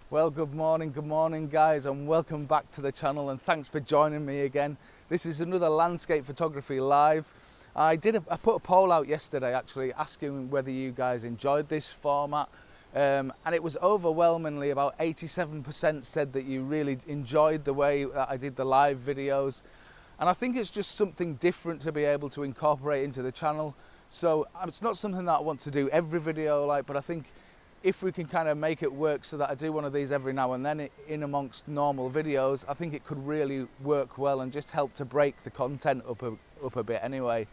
Well, good morning guys, and welcome back to the channel, and thanks for joining me again. This is another landscape photography live. I put a poll out yesterday actually asking whether you guys enjoyed this format, and it was overwhelmingly about 87% said that you really enjoyed the way that I did the live videos. And I think it's just something different to be able to incorporate into the channel. So it's not something that I want to do every video but I think if we can kind of make it work so that I do one of these every now and then in amongst normal videos, I think it could really work well and just help to break the content up a bit anyway.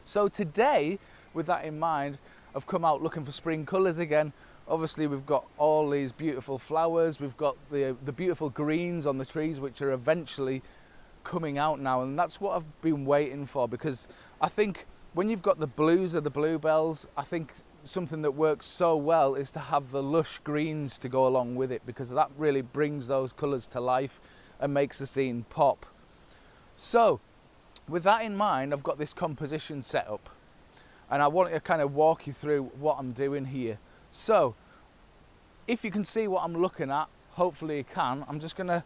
So today, with that in mind, I've come out looking for spring colours again. Obviously we've got all these beautiful flowers, we've got the beautiful greens on the trees which are eventually coming out now, and that's what I've been waiting for, because I think when you've got the blues of the bluebells, I think something that works so well is to have the lush greens to go along with it, because that really brings those colours to life and makes the scene pop. So with that in mind, I've got this composition set up and I want to kind of walk you through what I'm doing here. So if you can see what I'm looking at, hopefully you can, I'm just going to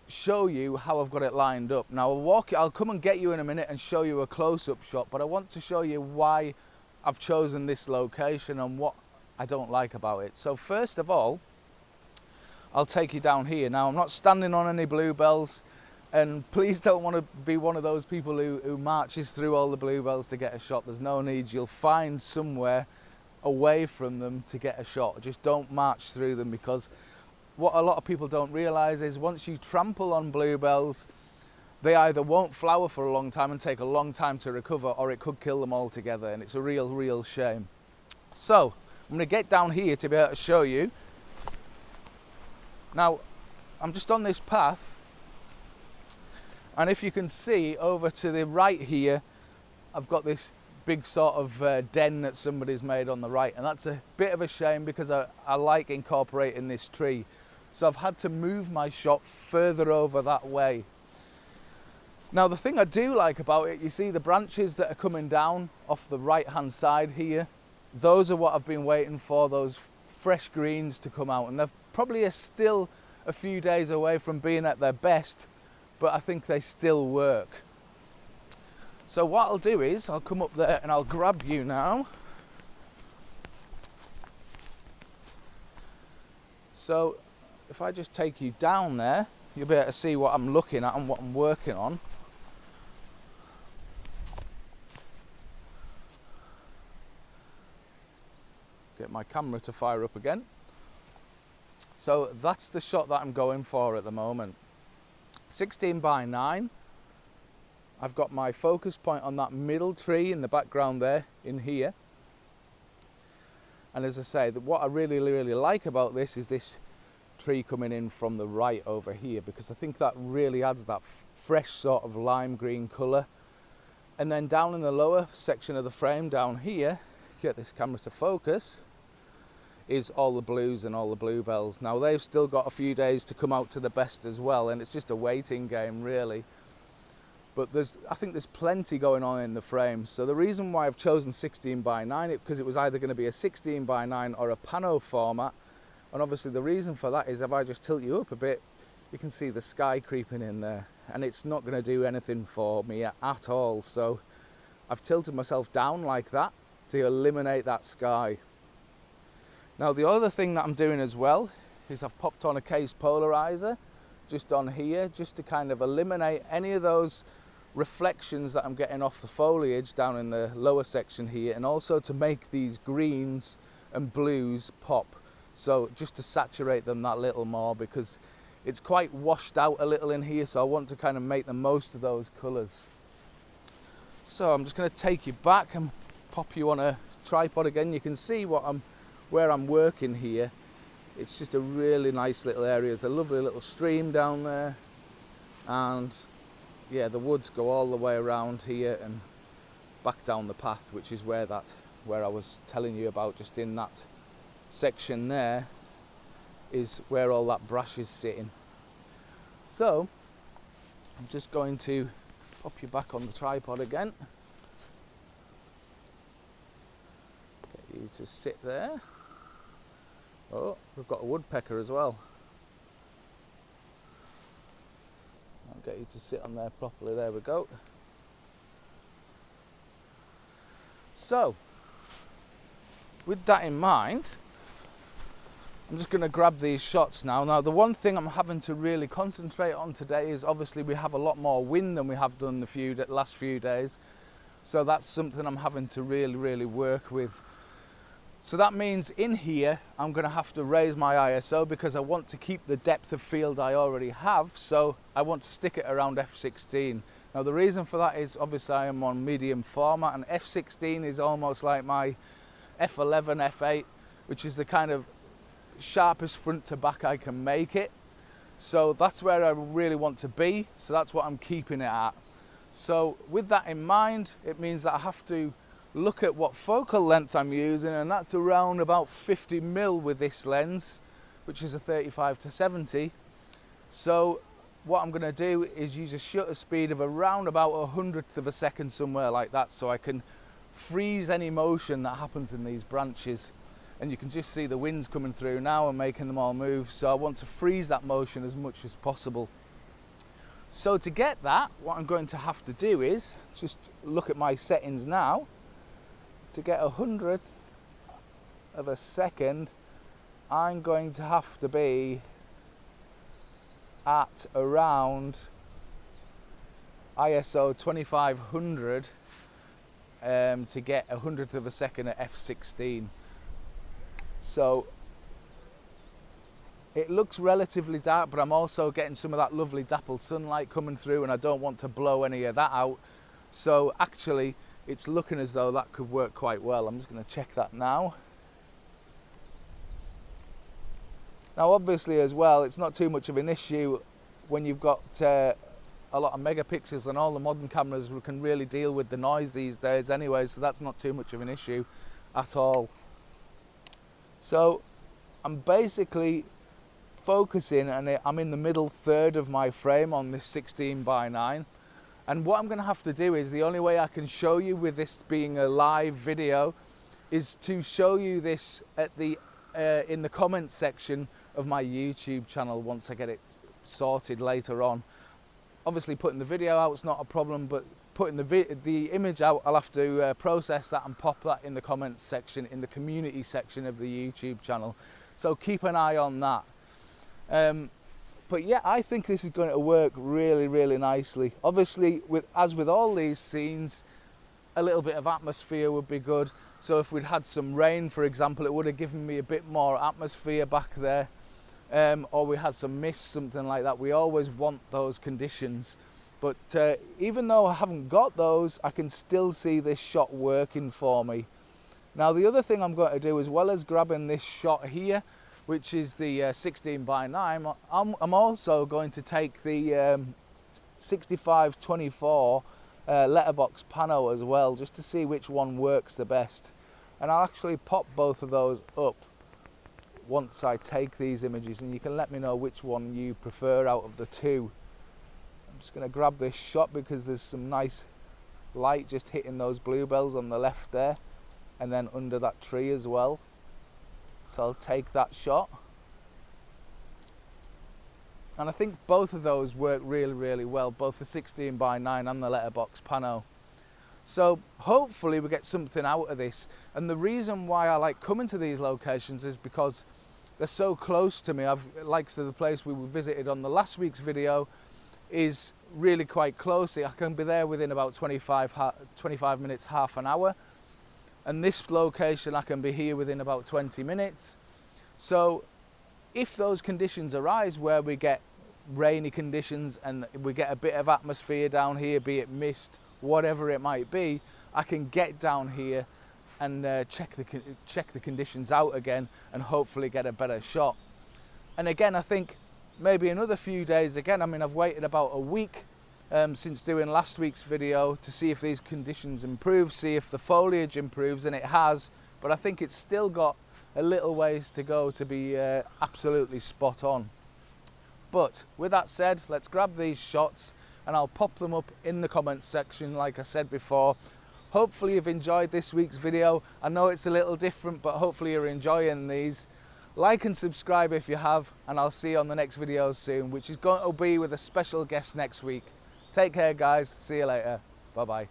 show you how I've got it lined up. Now I'll come and get you in a minute and show you a close-up shot, but I want to show you why I've chosen this location and what I don't like about it. So first of all, I'll take you down here. Now I'm not standing on any bluebells, and please don't want to be one of those people who marches through all the bluebells to get a shot. There's no need. You'll find somewhere away from them to get a shot. Just don't march through them, because what a lot of people don't realise is once you trample on bluebells, they either won't flower for a long time and take a long time to recover, or it could kill them altogether, and it's a real shame. So I'm going to get down here to be able to show you. Now I'm just on this path, and if you can see over to the right here, I've got this big sort of den that somebody's made on the right, and that's a bit of a shame because I like incorporating this tree. So I've had to move my shot further over that way. Now the thing I do like about it, you see the branches that are coming down off the right hand side here, those are what I've been waiting for, those fresh greens to come out, and they're probably still a few days away from being at their best, but I think they still work. So what I'll do is I'll come up there and I'll grab you now. So if I just take you down there, you'll be able to see what I'm looking at and what I'm working on. Get my camera to fire up again. So that's the shot that I'm going for at the moment. 16 by 9. I've got my focus point on that middle tree in the background there, in here. And as I say, what I really like about this is this tree coming in from the right over here, because I think that really adds that fresh sort of lime green colour. And then down in the lower section of the frame down here, get this camera to focus, is all the blues and all the bluebells. Now they've still got a few days to come out to the best as well, and it's just a waiting game really. But I think there's plenty going on in the frame. So the reason why I've chosen 16 by 9 is because it was either going to be a 16 by 9 or a pano format. And obviously the reason for that is if I just tilt you up a bit, you can see the sky creeping in there, and it's not going to do anything for me at all. So I've tilted myself down like that to eliminate that sky. Now the other thing that I'm doing as well is I've popped on a case polarizer just on here, just to kind of eliminate any of those reflections that I'm getting off the foliage down in the lower section here, and also to make these greens and blues pop. So just to saturate them that little more, because it's quite washed out a little in here, so I want to kind of make the most of those colours. So I'm just going to take you back and pop you on a tripod again. You can see where I'm working here. It's just a really nice little area. There's a lovely little stream down there, and yeah, the woods go all the way around here and back down the path, which is where I was telling you about, just in that section there is where all that brush is sitting. So I'm just going to pop you back on the tripod again, get you to sit there, Oh, we've got a woodpecker as well. I'll get you to sit on there properly. There we go. So, with that in mind, I'm just going to grab these shots now. Now, the one thing I'm having to really concentrate on today is obviously we have a lot more wind than we have done the last few days. So that's something I'm having to really work with. So that means in here, I'm going to have to raise my ISO because I want to keep the depth of field I already have. So I want to stick it around f16. Now the reason for that is obviously I am on medium format, and f16 is almost like my f11, f8, which is the kind of sharpest front to back I can make it. So that's where I really want to be. So that's what I'm keeping it at. So with that in mind, it means that I have to look at what focal length I'm using, and that's around about 50mm with this lens, which is a 35-70. So what I'm going to do is use a shutter speed of around about 100th of a second, somewhere like that, so I can freeze any motion that happens in these branches. And you can just see the winds coming through now and making them all move, so I want to freeze that motion as much as possible. So to get that, what I'm going to have to do is just look at my settings now. To get 100th of a second, I'm going to have to be at around ISO 2500 to get 100th of a second at f16. So it looks relatively dark, but I'm also getting some of that lovely dappled sunlight coming through, and I don't want to blow any of that out. So actually it's looking as though that could work quite well. I'm just going to check that now. Now obviously as well, it's not too much of an issue when you've got a lot of megapixels, and all the modern cameras can really deal with the noise these days anyway, so that's not too much of an issue at all. So I'm basically focusing, and I'm in the middle third of my frame on this 16:9. And what I'm going to have to do is, the only way I can show you with this being a live video is to show you this at the in the comments section of my YouTube channel once I get it sorted later on. Obviously putting the video out is not a problem, but putting the image out, I'll have to process that and pop that in the comments section, in the community section of the YouTube channel. So keep an eye on that. But yeah, I think this is going to work really nicely. Obviously, as with all these scenes, a little bit of atmosphere would be good. So if we'd had some rain, for example, it would have given me a bit more atmosphere back there. Or we had some mist, something like that. We always want those conditions. But even though I haven't got those, I can still see this shot working for me. Now the other thing I'm going to do, as well as grabbing this shot here, which is the 16:9, I'm also going to take the 65-24 letterbox pano as well, just to see which one works the best. And I'll actually pop both of those up once I take these images, and you can let me know which one you prefer out of the two. I'm just going to grab this shot because there's some nice light just hitting those bluebells on the left there, and then under that tree as well. So I'll take that shot. And I think both of those work really well, both the 16:9 and the letterbox pano. So hopefully we get something out of this. And the reason why I like coming to these locations is because they're so close to me. Like the place we visited on the last week's video is really quite close. I can be there within about 25 minutes, half an hour. And this location, I can be here within about 20 minutes. So if those conditions arise where we get rainy conditions and we get a bit of atmosphere down here, be it mist, whatever it might be, I can get down here and check the conditions out again and hopefully get a better shot. And again, I think maybe another few days again. I mean, I've waited about a week since doing last week's video to see if these conditions improve, see if the foliage improves, and it has, but I think it's still got a little ways to go to be absolutely spot on. But with that said, let's grab these shots and I'll pop them up in the comments section like I said before. Hopefully you've enjoyed this week's video. I know it's a little different, but hopefully you're enjoying these. Like and subscribe if you have, and I'll see you on the next video soon, which is going to be with a special guest next week. Take care, guys. See you later. Bye bye.